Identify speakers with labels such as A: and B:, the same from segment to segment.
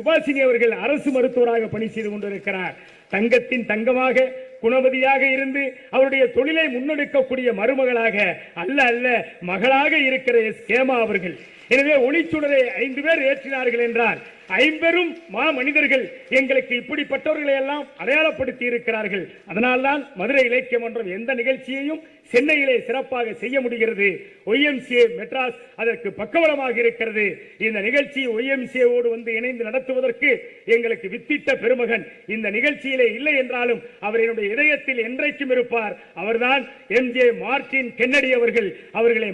A: சுபாஷினி அவர்கள் அரசு மருத்துவராக பணி செய்து கொண்டிருக்கிறார். தங்கத்தின் தங்கமாக குணவதியாக இருந்து அவருடைய தொழிலை முன்னெடுக்கக்கூடிய மருமகளாக அல்ல மகளாக இருக்கிற கேமா அவர்கள். எனவே ஒளிச்சுடரை 5 பேர் ஏற்றினார்கள் என்றால் 50 மனிதர்கள் எங்களுக்கு இப்படிப்பட்டவர்களை எல்லாம் அடையாளப்படுத்தி இருக்கிறார்கள். அதனால்தான் மதுரை இலக்கிய மன்றம் எந்த நிகழ்ச்சியையும் சென்னையிலே சிறப்பாக செய்ய முடிகிறது. YMCA மெட்ராஸ் அதற்கு பக்கபலமாக இருக்கிறது. இந்த நிகழ்ச்சி YMCA ஓடு வந்து இணைந்து நடத்துவதற்கு எங்களுக்கு வித்திட்ட பெருமகன் இந்த நிகழ்ச்சியிலே இல்லை என்றாலும் அவர் என்னுடைய இதயத்தில் என்றைக்கும் இருப்பார். அவர்தான் MJ மார்ட்டின் கென்னடி அவர்கள். அவர்களை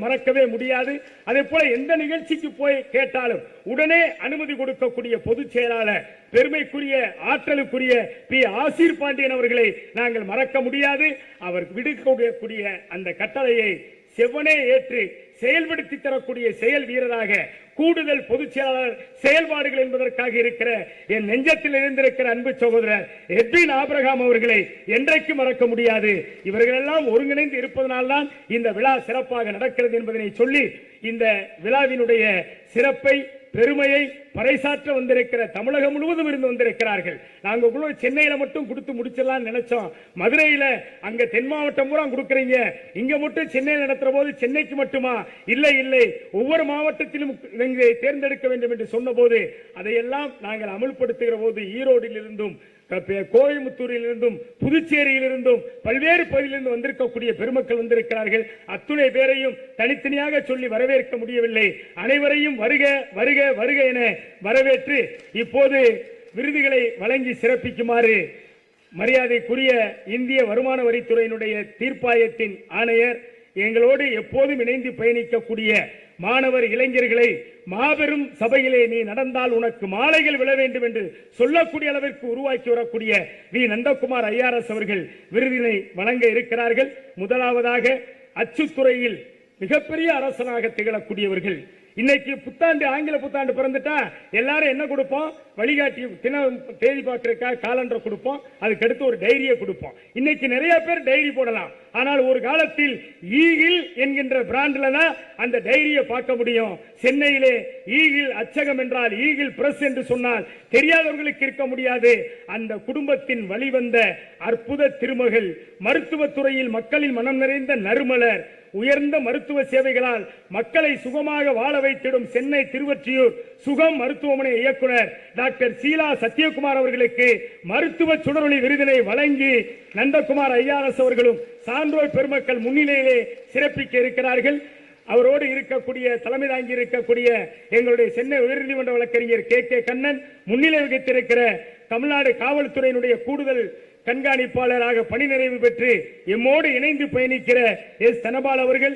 A: மறக்கவே முடியாது. அதே போல எந்த நிகழ்ச்சிக்கு போய் கேட்டாலும் உடனே அனுமதி கொடுக்கக்கூடிய பொதுச் செயலாளர் பெருமைக்குரிய ஆற்றலுக்குரிய பி. ஆசீர் பாண்டியன் அவர்களை நாங்கள் மறக்க முடியாது. அவர் விடுக்கக்கூடிய அந்த கட்டளையை செவ்வனே ஏற்று செயல்படுத்தி தரக்கூடிய செயல் வீரராக கூடுதல் பொதுச் செயலாளர் செயல்பாடுகள் என்பதற்காக இருக்கிற என் நெஞ்சத்தில் இருந்திருக்கிற அன்பு சகோதரர் எட்வின் ஆபிரகாம் அவர்களை என்றைக்கு மறக்க முடியாது. இவர்கள் எல்லாம் ஒருங்கிணைந்து இருப்பதனால்தான் இந்த விழா சிறப்பாக நடக்கிறது என்பதனை சொல்லி இந்த விழாவினுடைய சிறப்பை பெருமையை பறைசாற்ற வந்திருக்கிற தமிழகம் முழுவதும் இருந்து வந்திருக்கிறார்கள். நாங்க சென்னையில மட்டும் கொடுத்து முடிச்சிடலாம் நினைச்சோம். மதுரையில அங்க தென் மாவட்டம் பூரா கொடுக்கறீங்க, இங்க மட்டும் சென்னையில் நடத்துற போது சென்னைக்கு மட்டுமா? இல்லை, ஒவ்வொரு மாவட்டத்திலும் தேர்ந்தெடுக்க வேண்டும் என்று சொன்ன போது அதையெல்லாம் நாங்கள் அமல்படுத்துகிற போது ஈரோடில் இருந்தும் கோயம்புத்தூரில் இருந்தும் புதுச்சேரியில் இருந்தும் பல்வேறு பகுதியிலிருந்து வந்திருக்கக்கூடிய பெருமக்கள் வந்திருக்கிறார்கள். அத்துணை பேரையும் தனித்தனியாக சொல்லி வரவேற்க முடியவில்லை. அனைவரையும் வருக வருக வருக என வரவேற்று இப்போது விருதுகளை வழங்கி சிறப்பிக்குமாறு மரியாதைக்குரிய இந்திய வருமான வரித்துறையினுடைய தீர்ப்பாயத்தின் ஆணையர், எங்களோடு எப்போதும் இணைந்து பயணிக்கக்கூடிய மாணவர் இளைஞர்களை மாபெரும் சபையிலே நீ நடந்தால் உனக்கு மாலைகள் விழ வேண்டும் என்று சொல்லக்கூடிய அளவிற்கு உருவாக்கி வரக்கூடிய வி. நந்தகுமார் IRS அவர்கள் விருதினை வழங்க இருக்கிறார்கள். முதலாவதாக அச்சுத்துறையில் மிகப்பெரிய அரசனாக திகழக்கூடியவர்கள். இன்னைக்கு புத்தாண்டு ஆங்கில புத்தாண்டு பிறந்துட்டா எல்லாரும் என்ன கொடுப்போம்? வழிகாட்டி தேதி பார்க்கறதுக்காக காலண்டர் கொடுப்போம், அதுக்கு அடுத்து ஒரு டைரியை கொடுப்போம். இன்னைக்கு நிறைய பேர் டைரி போடலாம். ஆனால் ஒரு காலத்தில் ஈகிள் என்கின்ற பிராண்ட்ல தான் அந்த டைரியை பார்க்க முடியும். சென்னையிலே ஈகிள் அச்சகம் என்றால் ஈகிள் பிரஸ் என்று சொன்னால் தெரியாதவர்களுக்கு இருக்க முடியாது. அந்த குடும்பத்தின் வழிவந்த அற்புத திருமகள், மருத்துவத்துறையில் மக்களின் மனம் நிறைந்த நறுமலர், உயர்ந்த மருத்துவ சேவைகளால் மக்களை சுகமாக வாழ வைத்திடும் சென்னை திருவொற்றியூர் சுகம் மருத்துவமனை இயக்குனர் டாக்டர் சீலா சத்யகுமார் அவர்களுக்கு மருத்துவ சுடரொளி விருதினை வழங்கி நந்தகுமார் IRS அவர்களும் சான்றோர் பெருமக்கள் முன்னிலையிலே சிறப்பிக்க இருக்கிறார்கள். அவரோடு இருக்கக்கூடிய தலைமை தாங்கி இருக்கக்கூடிய எங்களுடைய சென்னை உயர்நீதிமன்ற வழக்கறிஞர் KK கண்ணன், முன்னிலை வகித்திருக்கிற தமிழ்நாடு காவல்துறையினுடைய கூடுதல் கண்காணிப்பாளராக பணி நிறைவு பெற்று எம்மோடு இணைந்து பயணிக்கிற எஸ். தனபால் அவர்கள்,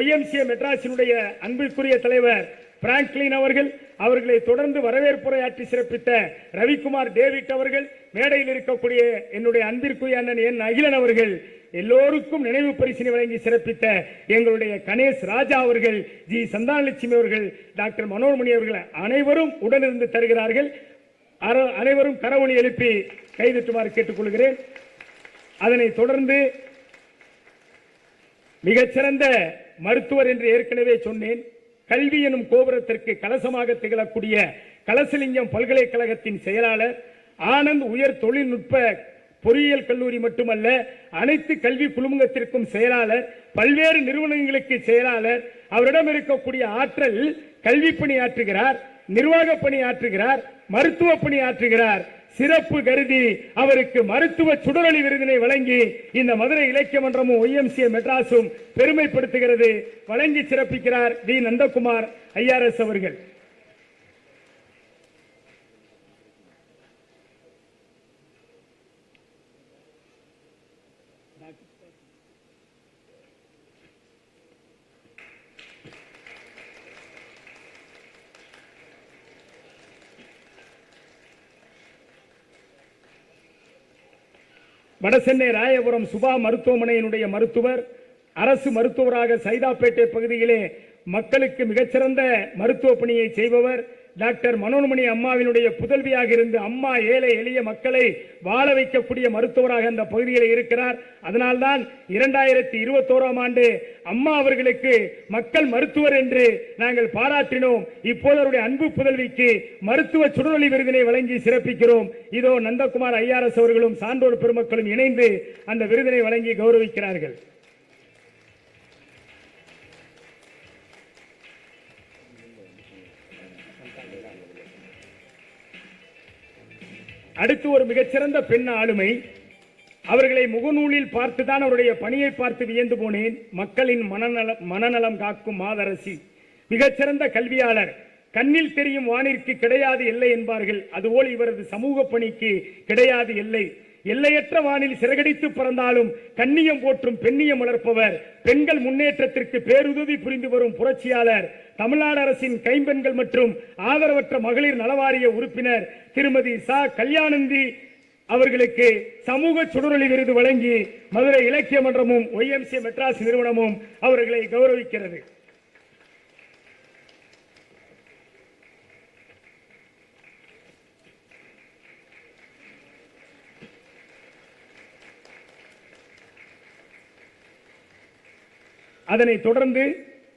A: YMCA மெட்ராஸினுடைய அன்பிற்குரிய தலைவர் பிராங்க்லின் அவர்கள், அவர்களை தொடர்ந்து வரவேற்புரையாற்றி சிறப்பித்த ரவிக்குமார் டேவிட் அவர்கள், மேடையில் இருக்கக்கூடிய என்னுடைய அன்பிற்குரிய அண்ணன் என் அகிலன் அவர்கள், எல்லோருக்கும் நினைவு பரிசினை வழங்கி சிறப்பித்த எங்களுடைய கணேஷ் ராஜா அவர்கள், ஜி. சந்தானலட்சுமி அவர்கள், டாக்டர் மனோன்மணி அவர்கள் அனைவரும் உடனிருந்து தருகிறார்கள். அனைவரும் கரவொலி எழுப்பி கைதட்டுமாறு கேட்டுக்கொள்கிறேன். அதனைத் தொடர்ந்து மிகச்சிறந்த மருத்துவர் என்று ஏற்கனவே சொன்னேன். கல்வி எனும் கோபுரத்திற்கு கலசமாக திகழக்கூடிய கலசலிங்கம் பல்கலைக்கழகத்தின் செயலாளர், ஆனந்த் உயர் தொழில்நுட்ப பொறியியல் கல்லூரி மட்டுமல்ல அனைத்து கல்வி குழுமத்திற்கும் செயலாளர், பல்வேறு நிறுவனங்களுக்கு செயலாளர். அவரிடம் இருக்கக்கூடிய ஆற்றல் கல்வி பணி ஆற்றுகிறார், நிர்வாக பணி ஆற்றுகிறார், மருத்துவ பணி ஆற்றுகிறார். சிறப்பு கருதி அவருக்கு மருத்துவ சுடரொளி விருதினை வழங்கி இந்த மதுரை இலக்கிய மன்றமும் YMCA மெட்ராஸும் பெருமைப்படுத்துகிறது. வழங்கி சிறப்பிக்கிறார் வி. நந்தகுமார் IRS அவர்கள். வடசென்னை ராயபுரம் சுபா மருத்துவமனையினுடைய மருத்துவர், அரசு மருத்துவராக சைதாப்பேட்டை பகுதியிலே மக்களுக்கு மிகச்சிறந்த மருத்துவ பணியை செய்பவர், டாக்டர் மனோன்மணி அம்மாவினுடைய புதல்வியாக இருந்து அம்மா ஏழை எளிய மக்களை வாழ வைக்கக்கூடிய மருத்துவராக அந்த பகுதியில் இருக்கிறார். அதனால்தான் 2021ஆம் ஆண்டு அம்மா அவர்களுக்கு மக்கள் மருத்துவர் என்று நாங்கள் பாராட்டினோம். இப்போது அவருடைய அன்பு புதல்விக்கு மருத்துவ சுடரொளி விருதினை வழங்கி சிறப்பிக்கிறோம். இதோ நந்தகுமார் ஐஆர்எஸ் அவர்களும் சான்றோர் பெருமக்களும் இணைந்து அந்த விருதினை வழங்கி கௌரவிக்கிறார்கள். அடுத்து ஒரு மிகச்சிறந்த பெண் ஆளுமை. அவர்களை முகநூலில் பார்த்துதான் அவருடைய பணியை பார்த்து வியந்து போனேன். மக்களின் மனநலம் காக்கும் மாதரசி, மிகச்சிறந்த கல்வியாளர். கண்ணில் தெரியும் வானிற்கு கிடையாது எல்லை என்பார்கள். அதுபோல் இவரது சமூக பணிக்கு கிடையாது எல்லை. எல்லையற்ற வானில் சிறகடித்து பறந்தாலும் கண்ணியம் போற்றும் பெண்ணியம் வளர்ப்பவர். பெண்கள் முன்னேற்றத்திற்கு பேருதவி புரிந்து வரும் புரட்சியாளர். தமிழ்நாடு அரசின் கைம்பெண்கள் மற்றும் ஆதரவற்ற மகளிர் நலவாரிய உறுப்பினர் திருமதி ச. கல்யாணந்தி அவர்களுக்கு சமூக சுடரொளி விருது வழங்கி மதுரை இலக்கிய மன்றமும் YMCA மெட்ராஸ் நிறுவனமும் அவர்களை கௌரவிக்கிறது. அதனைத் தொடர்ந்து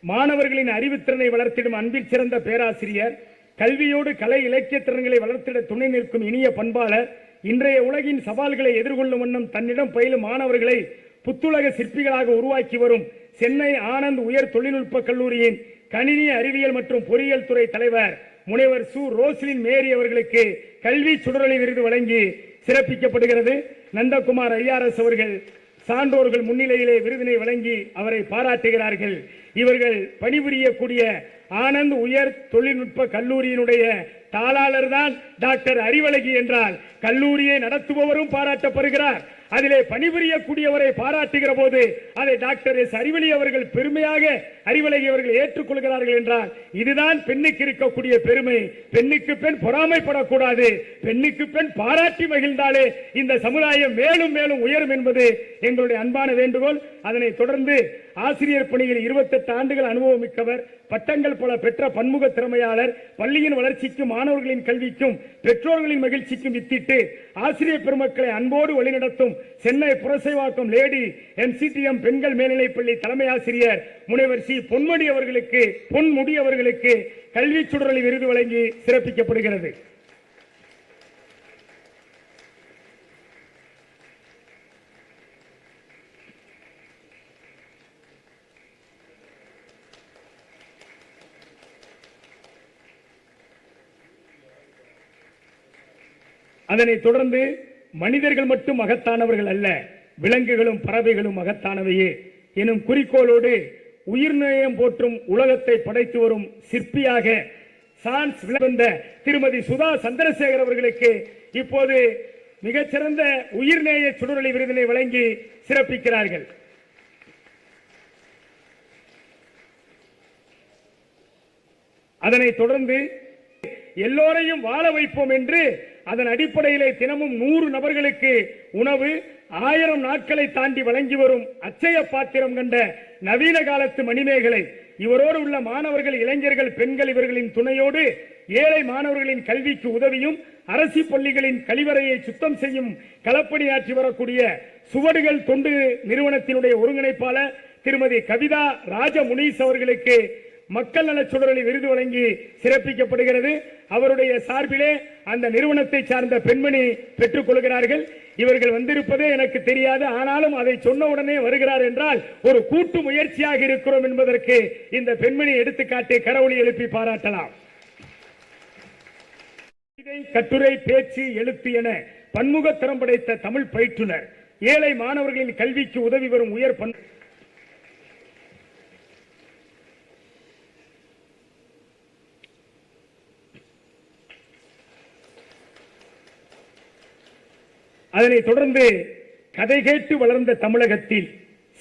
A: மாணவர்களின் அறிவுத்திறனை வளர்த்திடும் அன்பில் சிறந்த பேராசிரியர், கல்வியோடு கலை இலக்கிய திறன்களை வளர்த்திட துணை நிற்கும் இனிய பண்பாளர், இன்றைய உலகின் சவால்களை எதிர்கொள்ளும் வண்ணம் தன்னிடம் பயிலும் மாணவர்களை புத்துலக சிற்பிகளாக உருவாக்கி வரும் சென்னை ஆனந்த் உயர் தொழில்நுட்ப கல்லூரியின் கணினி அறிவியல் மற்றும் பொறியியல் துறை தலைவர் முனைவர் சு. ரோஸ்லின் மேரி அவர்களுக்கு கல்வி சுடரொளி விருது வழங்கி சிறப்பிக்கப்படுகிறது. நந்தகுமார் ஐஆர்எஸ் அவர்கள் சான்றோர்கள் முன்னிலையிலே விருதினை வழங்கி அவரை பாராட்டுகிறார்கள். இவர்கள் பணிபுரியக்கூடிய ஆனந்த் உயர் தொழில்நுட்ப கல்லூரியினுடைய தாளாளர் தான் டாக்டர் அறிவழகி என்றால் கல்லூரியை நடத்துபவரும் பாராட்டப்படுகிறார். அதிலே பணிபுரியக்கூடியவரை பாராட்டுகிற போது அதை டாக்டர் எஸ். அறிவழி அவர்கள் பெருமையாக அறிவழகி அவர்கள் ஏற்றுக்கொள்கிறார்கள் என்றால் இதுதான் பெண்ணுக்கு இருக்கக்கூடிய பெருமை. பெண்ணுக்கு பெண் பொறாமைப்படக்கூடாது. பெண்ணுக்கு பெண் பாராட்டி மகிழ்ந்தாலே இந்த சமுதாயம் மேலும் மேலும் உயரும் என்பது எங்களுடைய அன்பான வேண்டுகோள். அதனைத் தொடர்ந்து ஆசிரியர் பணியில் 28 ஆண்டுகள் அனுபவம் மிக்கவர், பட்டங்கள் பல பெற்ற பன்முக திறமையாளர், பள்ளியின் வளர்ச்சிக்கும் மாணவர்களின் கல்விக்கும் பெற்றோர்களின் மகிழ்ச்சிக்கும் வித்திட்டு ஆசிரியர் பெருமக்களை அன்போடு வழிநடத்தும் சென்னை புரசைவாக்கம் லேடி MCTM பெண்கள் மேல்நிலைப்பள்ளி தலைமை ஆசிரியர் முனைவர் சி. பொன்முடி அவர்களுக்கு கல்வி சுடரொளி விருது வழங்கி சிறப்பிக்கப்படுகிறது. அதனைத் தொடர்ந்து மனிதர்கள் மட்டும் மகத்தானவர்கள் அல்ல, விலங்குகளும் பறவைகளும் மகத்தானவையே எனும் குறிக்கோளோடு உயிர்நேயம் போற்றும் உலகத்தை படைத்து வரும் சிற்பியாக சான்ஸ் விளவந்த திருமதி சுதா சந்திரசேகர் அவர்களுக்கு இப்போது மிகச்சிறந்த உயிர்நேய சுடரொளி விருதினை வழங்கி சிறப்பிக்கிறார்கள். அதனைத் தொடர்ந்து எல்லோரையும் வாழ வைப்போம் என்று அதன் அடிப்படையிலே தினமும் 100 நபர்களுக்கு உணவு 1000 நாட்களை தாண்டி வழங்கி வரும் அச்சய பாத்திரம் கண்ட நவீன காலத்து மணிமேகலை. இவரோடு உள்ள மாணவர்கள், இளைஞர்கள், பெண்கள் இவர்களின் துணையோடு ஏழை மாணவர்களின் கல்விக்கு உதவியும் அரசு பள்ளிகளின் கழிவறையை சுத்தம் செய்யும் களப்பணியாற்றி வரக்கூடிய சுவடுகள் தொண்டு நிறுவனத்தினுடைய ஒருங்கிணைப்பாளர் திருமதி கவிதா ராஜமுனீஸ் அவர்களுக்கு மக்கள் நல சுடரொளி விருது வழங்கி சிறப்பிக்கப்படுகிறது. அவருடைய சார்பிலே அந்த நிறுவனத்தை சார்ந்த பெண்மணி பெற்றுக் கொள்கிறார்கள். இவர்கள் வந்திருப்பதே எனக்கு தெரியாது, ஆனாலும் அதை சொன்ன உடனே வருகிறார் என்றால் ஒரு கூட்டு முயற்சியாக இருக்கிறோம் என்பதற்கு இந்த பெண்மணி எடுத்துக்காட்டி கரவொலி எழுப்பி பாராட்டலாம். கட்டுரை, பேச்சு, எழுத்து என பன்முக திறம் படைத்த தமிழ் பயிற்றுனர், ஏழை மாணவர்களின் கல்விக்கு உதவி வரும் உயர் பண்பு. அதனைத் தொடர்ந்து கதை கேட்டு வளர்ந்த தமிழகத்தில்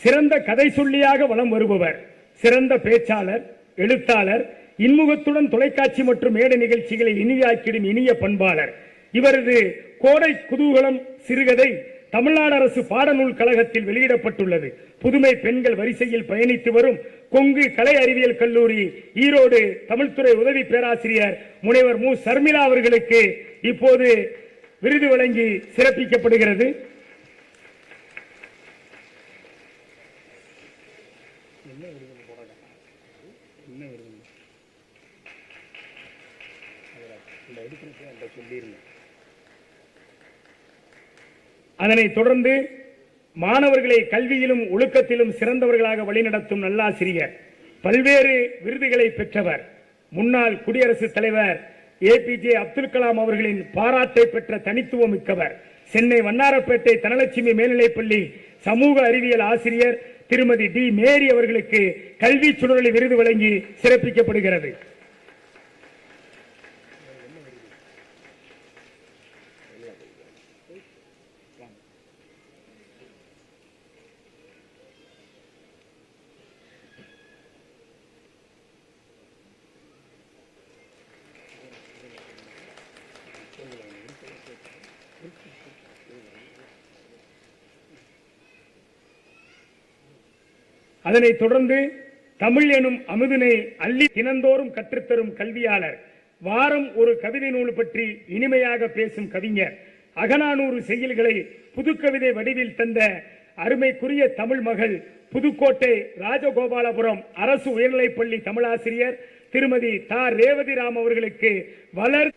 A: சிறந்த கதை சொல்லியாக வலம் வருபவர், சிறந்த பேச்சாளர், எழுத்தாளர், இன்முகத்துடன் தொலைக்காட்சி மற்றும் மேடை நிகழ்ச்சிகளை இனியாக்கிடும் இனிய பண்பாளர். இவரது கோடை குதூகலம் சிறுகதை தமிழ்நாடு அரசு பாடநூல் கழகத்தில் வெளியிடப்பட்டுள்ளது. புதுமை பெண்கள் வரிசையில் பயணித்து வரும் கொங்கு கலை அறிவியல் கல்லூரி ஈரோடு தமிழ்துறை உதவி பேராசிரியர் முனைவர் மு. சர்மிளா அவர்களுக்கு இப்போது விருது வழங்கி சிறப்பிக்கப்படுகிறது. அதனைத் தொடர்ந்து மாணவர்களை கல்வியிலும் ஒழுக்கத்திலும் சிறந்தவர்களாக வழிநடத்தும் நல்லாசிரியர், பல்வேறு விருதுகளை பெற்றவர், முன்னாள் குடியரசுத் தலைவர் APJ அப்துல் கலாம் அவர்களின் பாராட்டை பெற்ற தனித்துவம் மிக்கவர், சென்னை வண்ணாரப்பேட்டை தனலட்சுமி மேல்நிலைப்பள்ளி சமூக அறிவியல் ஆசிரியர் திருமதி டி. மேரி அவர்களுக்கு கல்வி சுடரொளி விருது வழங்கி சிறப்பிக்கப்படுகிறது. அதனைத் தொடர்ந்து தமிழ் எனும் அமுதினை அள்ளி தினந்தோறும் கற்றுத்தரும் கல்வியாளர், வாரம் ஒரு கவிதை நூல் பற்றி இனிமையாக பேசும் கவிஞர், அகநானூறு செய்யுள்களை புதுக்கவிதை வடிவில் தந்த அருமைக்குரிய தமிழ் மகள், புதுக்கோட்டை ராஜகோபாலபுரம் அரசு உயர்நிலைப்பள்ளி தமிழாசிரியர் திருமதி தா. ரேவதிராம் அவர்களுக்கு வளர்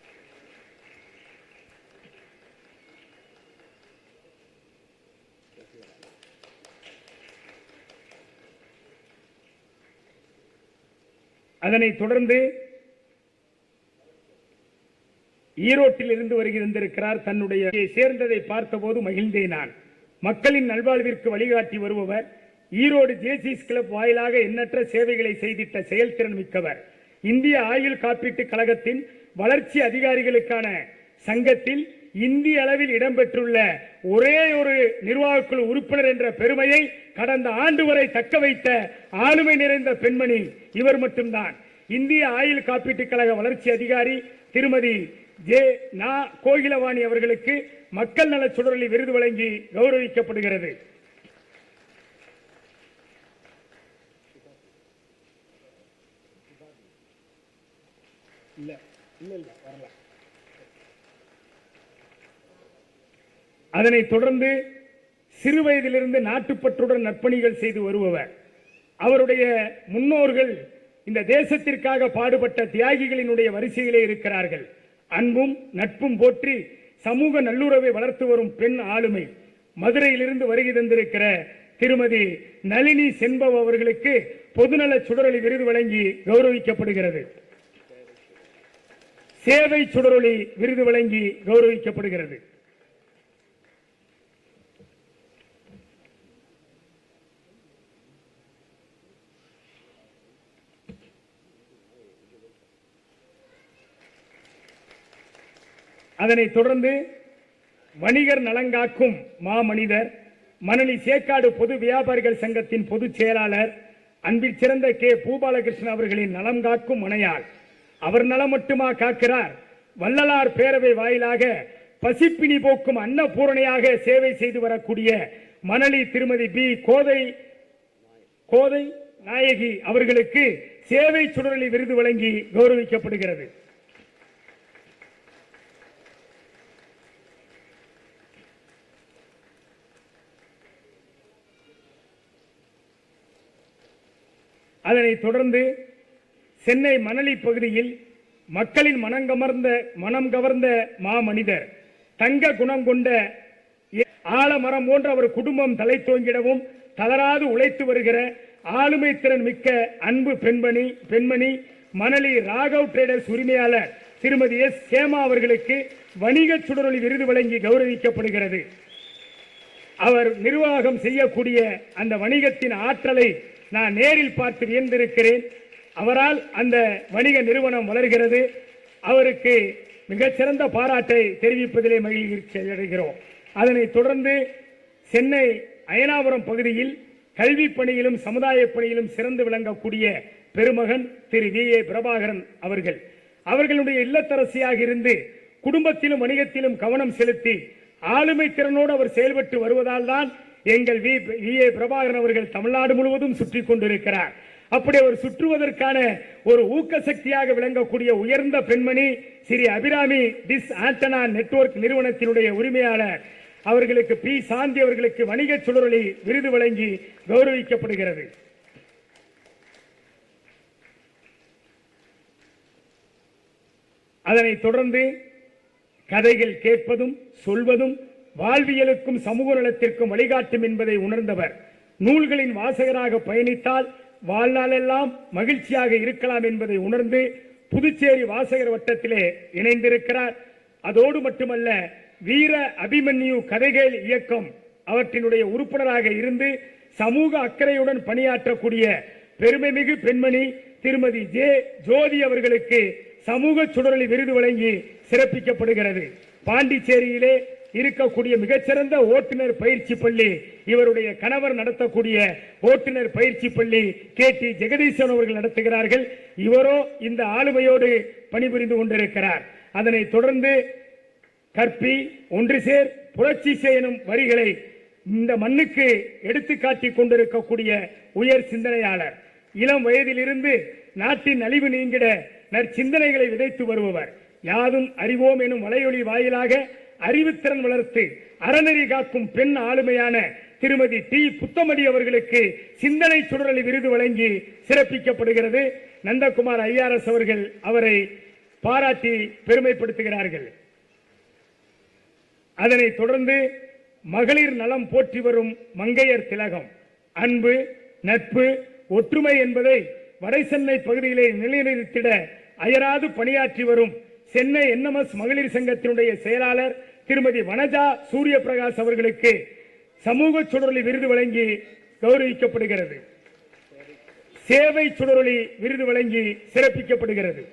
A: அதனைத் தொடர்ந்து ஈரோட்டில் இருந்து வருகிறார். தன்னுடைய சேர்ந்ததை பார்த்தபோது மகிழ்ந்தேன் நான். மக்களின் நல்வாழ்விற்கு வழிகாட்டி வருபவர், ஈரோடு ஜேசிஸ் கிளப் வாயிலாக எண்ணற்ற சேவைகளை செய்திட்ட செயல்திறன் மிக்கவர், இந்திய ஆயுள் காப்பீட்டு கழகத்தின் வளர்ச்சி அதிகாரிகளுக்கான சங்கத்தில் இந்திய அளவில் இடம்பெற்றுள்ள ஒரே ஒரு நிர்வாக குழு உறுப்பினர் என்ற பெருமையை கடந்த ஆண்டு வரை தக்க வைத்த ஆளுமை நிறைந்த பெண்மணி இவர் மட்டும்தான். இந்திய ஆயுள் காப்பீட்டு கழக வளர்ச்சி அதிகாரி திருமதி ஜே. நா. கோகிலவாணி அவர்களுக்கு மக்கள் நல சுடரொளி விருது வழங்கி கௌரவிக்கப்படுகிறது. அதனைத் தொடர்ந்து சிறு வயதிலிருந்து நாட்டுப்பற்றுடன் நற்பணிகள் செய்து வருபவர், அவருடைய முன்னோர்கள் இந்த தேசத்திற்காக பாடுபட்ட தியாகிகளினுடைய வரிசையிலே இருக்கிறார்கள். அன்பும் நட்பும் போற்றி சமூக நல்லுறவை வளர்த்து வரும் பெண் ஆளுமை, மதுரையிலிருந்து வருகை தந்திருக்கிற திருமதி நளினி செண்பவ் அவர்களுக்கு பொதுநல சுடரொளி விருது வழங்கி கௌரவிக்கப்படுகிறது. சேவை சுடரொளி விருது வழங்கி கௌரவிக்கப்படுகிறது. அதனைத் தொடர்ந்து வணிகர் நலங்காக்கும் மாமனிதர், மணலி சேக்காடு பொது வியாபாரிகள் சங்கத்தின் பொதுச் செயலாளர், அன்பில் சிறந்த கே. பூபாலகிருஷ்ணன் அவர்களின் நலம் காக்கும் மனையாள். அவர் நலம் மட்டுமா காக்கிறார், வள்ளலார் பேரவை வாயிலாக பசிப்பினி போக்கும் அன்னபூரணையாக சேவை செய்து வரக்கூடிய மணலி திருமதி பி. கோதை நாயகி அவர்களுக்கு சேவை சுடரொளி விருது வழங்கி கௌரவிக்கப்படுகிறது. அதனைத் தொடர்ந்து சென்னை மணலி பகுதியில் மக்களின் மனம் கவர்ந்த மாமனிதர், தங்க குணம் கொண்ட ஆலமரம் போன்ற அவர் குடும்பம் தலை தோங்கிடவும் தளராது உழைத்து வருகிற ஆளுமை திறன் மிக்க அன்பு பெண்மணி மணலி ராகவ் டிரேடர்ஸ் உரிமையாளர் திருமதி எஸ். சேமா அவர்களுக்கு வணிக சுடரொளி விருது வழங்கி கௌரவிக்கப்படுகிறது. அவர் நிர்வாகம் செய்யக்கூடிய அந்த வணிகத்தின் ஆற்றலை நான் நேரில் பார்த்து வியந்திருக்கிறேன். அவரால் அந்த வணிக நிறுவனம் வளர்கிறது. அவருக்கு மிகச்சிறந்த பாராட்டை தெரிவிப்பதிலே மகிழ்ச்சி அடைகிறோம். அதனைத் தொடர்ந்து சென்னை அயனாபுரம் பகுதியில் கல்வி பணியிலும் சமுதாய பணியிலும் சிறந்து விளங்கக்கூடிய பெருமகன் திரு வி. ஏ. பிரபாகரன் அவர்களுடைய இல்லத்தரசியாக இருந்து குடும்பத்திலும் வணிகத்திலும் கவனம் செலுத்தி ஆளுமை திறனோடு அவர் செயல்பட்டு வருவதால் தான் எங்கள் வி.ஏ. பிரபாகரன் அவர்கள் தமிழ்நாடு முழுவதும் சுற்றி கொண்டிருக்கிறார். அப்படி அவர் சுற்றுவதற்கான ஒரு ஊக்க சக்தியாக விளங்கக்கூடிய உயர்ந்த பெண்மணி ஸ்ரீ அபிராமி டிஸ் ஆண்டனா நெட்வொர்க் நிறுவனத்தினுடைய உரிமையாளர் அவர்களுக்கு பி. சாந்தி அவர்களுக்கு வணிக சுடரொளி விருது வழங்கி கௌரவிக்கப்படுகிறது. அதனைத் தொடர்ந்து கதைகள் கேட்பதும் சொல்வதும் வாழ்வியலுக்கும் சமூக நலத்திற்கும் வழிகாட்டும் என்பதை உணர்ந்தவர். நூல்களின் வாசகராக பயணித்தால் வாழ்நாளெல்லாம் மகிழ்ச்சியாக இருக்கலாம் என்பதை உணர்ந்து புதுச்சேரி வாசகர் வட்டத்திலே இணைந்திருக்கிறார். அதோடு மட்டுமல்ல, வீர அபிமன்யு கதைகள் இயக்கம் அவற்றினுடைய உறுப்பினராக இருந்து சமூக அக்கறையுடன் பணியாற்றக்கூடிய பெருமைமிகு பெண்மணி திருமதி ஜே. ஜோதி அவர்களுக்கு சமூக சுடரொளி விருது வழங்கி சிறப்பிக்கப்படுகிறது. பாண்டிச்சேரியிலே இருக்கக்கூடிய மிகச்சிறந்த ஓட்டுநர் பயிற்சி பள்ளி இவருடைய கணவர் நடத்தக்கூடிய ஓட்டுநர் பயிற்சி பள்ளி கே.டி. ஜெகதீசன் அவர்கள் நடத்துகிறார்கள். இவரோ இந்த ஆளுமையோடு பணிபுரிந்து கொண்டிருக்கிறார். அதனைத் தொடர்ந்து கற்பி ஒன்று சேர் புரட்சி செய்யும் வரிகளை இந்த மண்ணுக்கு எடுத்துக்காட்டிக் கொண்டிருக்கக்கூடிய உயர் சிந்தனையாளர். இளம் வயதிலிருந்து நாட்டின் அழிவு நீங்கிட நற்சிந்தனைகளை விதைத்து வருபவர். யாதும் அறிவோம் எனும் வலையொலி வாயிலாக அறிவுத்திறன் வளர்த்து அறநெறி காக்கும் பெண் ஆளுமையான திருமதி டி. புத்தமதி அவர்களுக்கு சிந்தனை சுடரொளி விருது வழங்கி சிறப்பிக்கப்படுகிறது. நந்தகுமார் ஐஆர்எஸ் அவர்கள் அவரை பாராட்டி பெருமைப்படுத்துகிறார்கள். அதனைத் தொடர்ந்து மகளிர் நலம் போற்றி வரும் மங்கையர் திலகம் அன்பு, நட்பு, ஒற்றுமை என்பதை வடசென்னை பகுதியிலே நிலைநிறுத்திட அயராது பணியாற்றி வரும் சென்னை என்எம்எஸ் மகளிர் சங்கத்தினுடைய செயலாளர் திருமதி வனஜா சூரிய பிரகாஷ் அவர்களுக்கு சமூக சுடரொளி விருது வழங்கி கௌரவிக்கப்படுகிறது. சேவை சுடரொளி விருது வழங்கி சிறப்பிக்கப்படுகிறது.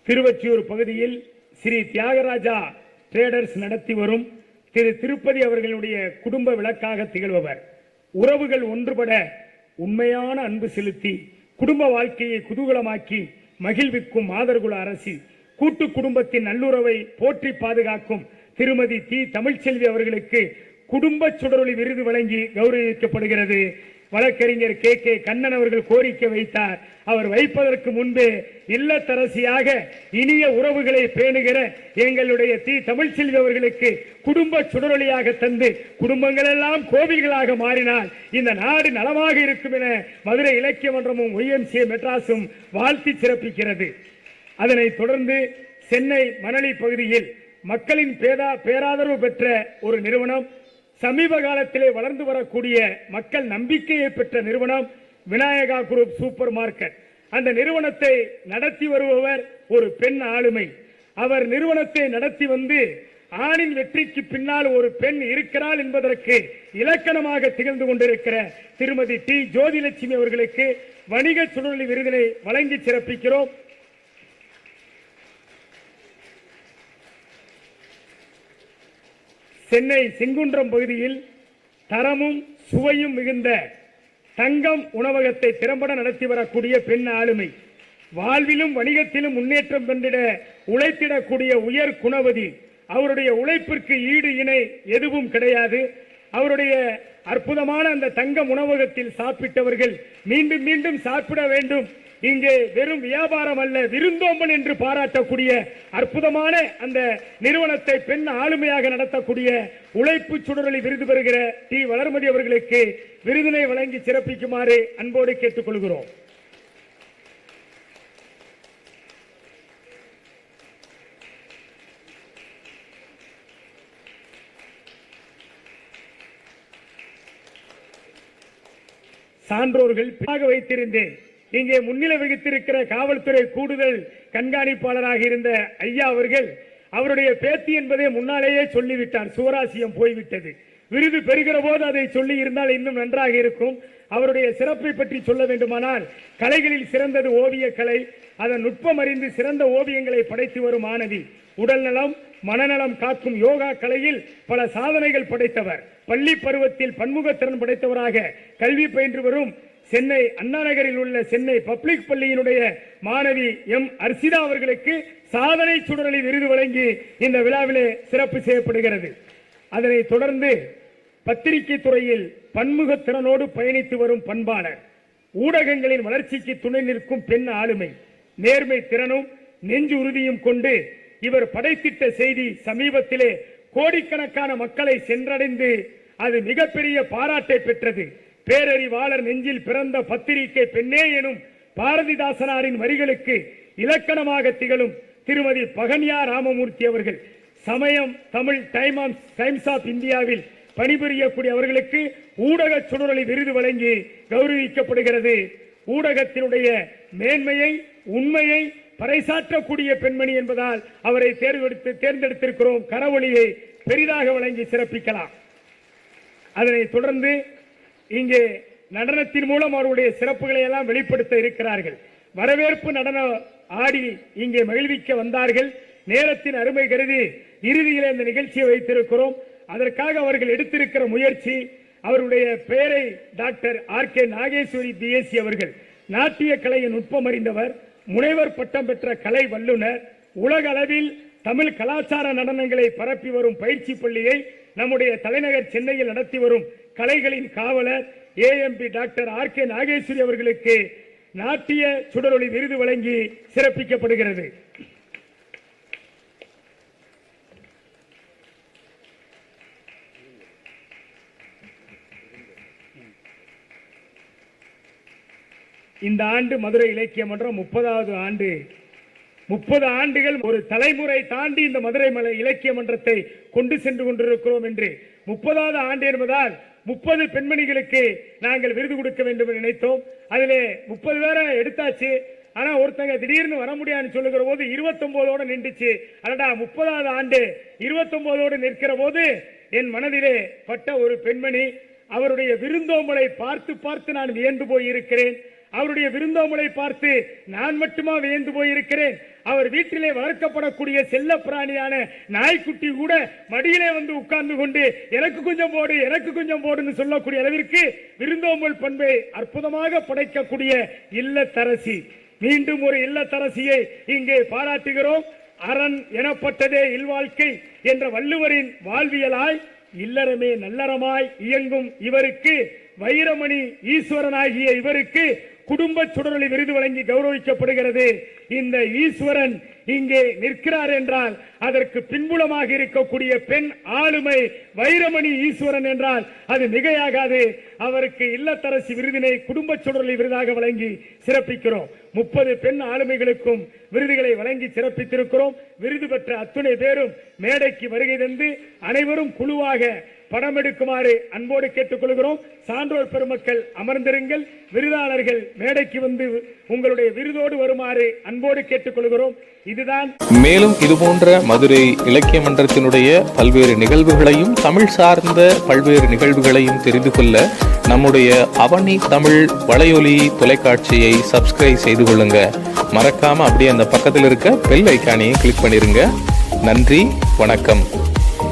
A: திருவொற்றியூர் பகுதியில் ஸ்ரீ தியாகராஜா டிரேடர்ஸ் நடத்தி வரும் திரு திருப்பதி அவர்களுடைய குடும்ப விளக்காக திகழ்பவர். உறவுகள் ஒன்றுபட உண்மையான அன்பு செலுத்தி குடும்ப வாழ்க்கையை குதூகலமாக்கி மகிழ்விக்கும் மாதர்குல அரசி, கூட்டு குடும்பத்தின் நல்லுறவை போற்றி பாதுகாக்கும் திருமதி தி. தமிழ்ச்செல்வி அவர்களுக்கு குடும்ப சுடரொளி விருது வழங்கி கௌரவிக்கப்படுகிறது. வழக்கறிஞர் கே. கண்ணன் அவர்கள் கோரிக்கை வைத்தார். அவர் வைப்பதற்கு முன்பே இல்லத்தரசியாக இனிய உறவுகளை பேணுகிற எங்களுடைய தி. தமிழ்ச்செல்வி அவர்களுக்கு குடும்ப சுடரொளியாக தந்து குடும்பங்கள் எல்லாம் கோவில்களாக மாறினால் இந்த நாடு நலமாக இருக்கும் என மதுரை இலக்கிய மன்றமும் YMCA மெட்ராஸும் வாழ்த்தி சிறப்பிக்கிறது. அதனைத் தொடர்ந்து சென்னை மணலி பகுதியில் மக்களின் பேராதரவு பெற்ற ஒரு நிறுவனம், சமீப காலத்திலே வளர்ந்து வரக்கூடிய மக்கள் நம்பிக்கையை பெற்ற நிறுவனம் விநாயகா குரூப் சூப்பர் மார்க்கெட். அந்த நிறுவனத்தை நடத்தி வருபவர் ஒரு பெண் ஆளுமை. அவர் நிறுவனத்தை நடத்தி வந்து ஆணின் வெற்றிக்கு பின்னால் ஒரு பெண் இருக்கிறாள் என்பதற்கு இலக்கணமாக திகழ்ந்து கொண்டிருக்கிற திருமதி டி. ஜோதிலட்சுமி அவர்களுக்கு வணிக சுடரொளி விருதினை வழங்கி சிறப்பிக்கிறோம். சென்னை செங்குன்றம் பகுதியில் தரமும் சுவையும் மிகுந்த தங்கம் உணவகத்தை திறம்பட நடத்தி வரக்கூடிய பெண் ஆளுமை, வாழ்விலும் வணிகத்திலும் முன்னேற்றம் கண்டிட உழைத்திடக்கூடிய உயர் குணவதி. அவருடைய உழைப்பிற்கு ஈடு இணை எதுவும் கிடையாது. அவருடைய அற்புதமான அந்த தங்கம் உணவகத்தில் சாப்பிட்டவர்கள் மீண்டும் மீண்டும் சாப்பிட வேண்டும். இங்கே வெறும் வியாபாரம் அல்ல, விருந்தோம்பல் என்று பாராட்டக்கூடிய அற்புதமான அந்த நிறுவனத்தை பெண் ஆளுமையாக நடத்தக்கூடிய உழைப்பு சுடரொளி விருது பெறுகிற டி. வளர்மதி அவர்களுக்கு விருதினை வழங்கி சிறப்பிக்குமாறு அன்போடு கேட்டுக்கொள்கிறோம். சான்றோர்கள் வைத்திருந்தேன். இங்கே முன்னிலை வகித்திருக்கிற காவல்துறை கூடுதல் கண்காணிப்பாளராக இருந்த ஐயா அவர்கள் அவருடைய பேத்தி என்பதை முன்னாலேயே சொல்லிவிட்டார். சுவராசியம் போய்விட்டது. விருது பெறுகிற போது அதை சொல்லி இருந்தால் இன்னும் நன்றாக இருக்கும். அவருடைய சிறப்பை பற்றி சொல்ல வேண்டுமானால், கலைகளில் சிறந்தது ஓவிய கலை. அதன் நுட்பம் அறிந்து சிறந்த ஓவியங்களை படைத்து வரும் மாணவி. உடல் நலம் மனநலம் காக்கும் யோகா கலையில் பல சாதனைகள் படைத்தவர். பள்ளி பருவத்தில் பன்முகத்திறன் படைத்தவராக கல்வி பயின்று வரும் சென்னை அண்ணா நகரில் உள்ள சென்னை பப்ளிக் பள்ளியினுடைய மாணவி எம் அர்சிதா அவர்களுக்கு சாதனை சுடரொளி விருது வழங்கி இந்த விழாவிலே சிறப்பு செய்யப்படுகிறது. அதனைத் தொடர்ந்து பத்திரிகை துறையில் பன்முகத்திறனோடு பயணித்து வரும் பண்பாளர், ஊடகங்களின் வளர்ச்சிக்கு துணை நிற்கும் பெண் ஆளுமை, நேர்மை திறனும் நெஞ்சு உறுதியும் கொண்டு இவர் படைத்திட்ட செய்தி சமீபத்திலே கோடிக்கணக்கான மக்களை சென்றடைந்து அது மிகப்பெரிய பாராட்டை பெற்றது. பேரறிவாளர் நெஞ்சில் பிறந்த பத்திரிகை பெண்ணே எனும் பாரதிதாசனாரின் வரிகளுக்கு இலக்கணமாக திகழும் திருமதி பகன்யா ராமமூர்த்தி அவர்கள் சமயம் தமிழ் டைம்ஸ் ஆப் இந்தியாவில் பணிபுரியக்கூடிய அவர்களுக்கு ஊடக சுடரொளி விருது வழங்கி கௌரவிக்கப்படுகிறது. ஊடகத்தினுடைய மேன்மையை உண்மையை பறைசாற்றக்கூடிய பெண்மணி என்பதால் அவரை தேர்ந்தெடுத்திருக்கிறோம். கரவொலியை பெரிதாக வழங்கி சிறப்பிக்கலாம். அதனைத் தொடர்ந்து இங்கே நடனத்தின் மூலம் அவருடைய சிறப்புகளை எல்லாம் வெளிப்படுத்த இருக்கிறார்கள். வரவேற்பு நடன ஆடி இங்கே மகிழ்விக்க வந்தார்கள். நேரத்தின் அருமை கருதி இறுதியில் இந்த நிகழ்ச்சியை வைத்திருக்கிறோம். அதற்காக அவர்கள் எடுத்திருக்கிற முயற்சி, அவருடைய பெயரை டாக்டர் RK நாகேஸ்வரி BSc அவர்கள் நாட்டிய கலையின் நுட்பம் அறிந்தவர், முனைவர் பட்டம் பெற்ற கலை வல்லுநர், உலக அளவில் தமிழ் கலாச்சார நடனங்களை பரப்பி வரும் பயிற்சி பள்ளியை நம்முடைய தலைநகர் சென்னையில் நடத்தி வரும் கலைகளின் காவலர் AMP டாக்டர் RK நாகேஸ்வரி அவர்களுக்கு நாட்டிய சுடரொளி விருது வழங்கி சிறப்பிக்கப்படுகிறது. இந்த ஆண்டு மதுரை இலக்கிய மன்றம் 30வது ஆண்டு. 30 ஆண்டுகள் ஒரு தலைமுறை தாண்டி இந்த மதுரை இலக்கிய மன்றத்தை கொண்டு சென்று கொண்டிருக்கிறோம் என்று 30வது ஆண்டு என்பதால் 30 பெண்மணிகளுக்கு நாங்கள் விருது கொடுக்க வேண்டும் என்று நினைத்தோம். அதிலே 30 பேரை எடுத்தாச்சு. ஆனா ஒருத்தங்க திடீர்னு வர முடியாதுன்னு சொல்லுகிற போது 29ஓட நின்றுச்சு. அடடா 30வது ஆண்டு 29ஓடு நிற்கிற போது என் மனதிலே பட்ட ஒரு பெண்மணி, அவருடைய விருந்தோம்பலை பார்த்து பார்த்து நான் வியந்து போய் இருக்கிறேன். அவருடைய விருந்தோம்பலை பார்த்து நான் மட்டுமா வியந்து போயிருக்கிறேன். அவர் வீட்டிலே வளர்க்கப்படக்கூடிய செல்ல பிராணியான நாய்க்குட்டி கூட மடியிலே வந்து உட்கார்ந்து கொண்டு எனக்கு கொஞ்சம் போடு எனக்கு கொஞ்சம் போடுன்னு சொல்லக்கூடிய அளவிற்கு விருந்தோம்பல் பண்பை அற்புதமாக படைக்கக்கூடிய இல்லத்தரசி. மீண்டும் ஒரு இல்லத்தரசியை இங்கே பாராட்டுகிறோம். அரண் எனப்பட்டதே இல்வாழ்க்கை என்ற வள்ளுவரின் வாழ்வியலாய் இல்லறமே நல்லறமாய் இயங்கும் இவருக்கு, வைரமணி ஈஸ்வரனாகிய இவருக்கு குடும்ப சுடரொளி விருது வழங்கி கௌரவிக்கப்படுகிறது. இந்த ஈஸ்வரன் இங்கே நிற்கிறார் என்றால் அதற்கு பின்புலமாக இருக்கக்கூடிய பெண் ஆளுமை வைரமணி ஈஸ்வரன் என்றால் அது மிகையாகாது. அவருக்கு இல்லத்தரசி விருதினை குடும்ப சுடரொளி விருதாக வழங்கி சிறப்பிக்கிறோம். 30 பெண் ஆளுமைகளுக்கும் விருதுகளை வழங்கி சிறப்பித்திருக்கிறோம். விருது பெற்ற அத்துணை பேரும் மேடைக்கு வருகை தந்து அனைவரும் குழுவாக படம் எடுக்குமாறு அன்போடு கேட்டுக்கொள்கிறோம். சான்றோர் பெருமக்கள் அமர்ந்திருங்கள். விருதாளர்கள் மேடைக்கு வந்து உங்களுடைய விருதோடு வருமாறு அன்போடு கேட்டுக்கொள்கிறோம். இதுதான்.
B: மேலும் இதுபோன்ற மதுரை இலக்கிய மன்றத்தினுடைய பல்வேறு நிகழ்வுகளையும் தமிழ் சார்ந்த பல்வேறு நிகழ்வுகளையும் தெரிந்து கொள்ள நம்முடைய அவனி தமிழ் வலையொலி தொலைக்காட்சியை சப்ஸ்கிரைப் செய்து கொள்ளுங்க. மறக்காம அப்படியே அந்த பக்கத்தில் இருக்க பெல் ஐக்கானையும் கிளிக் பண்ணிருங்க. நன்றி, வணக்கம்.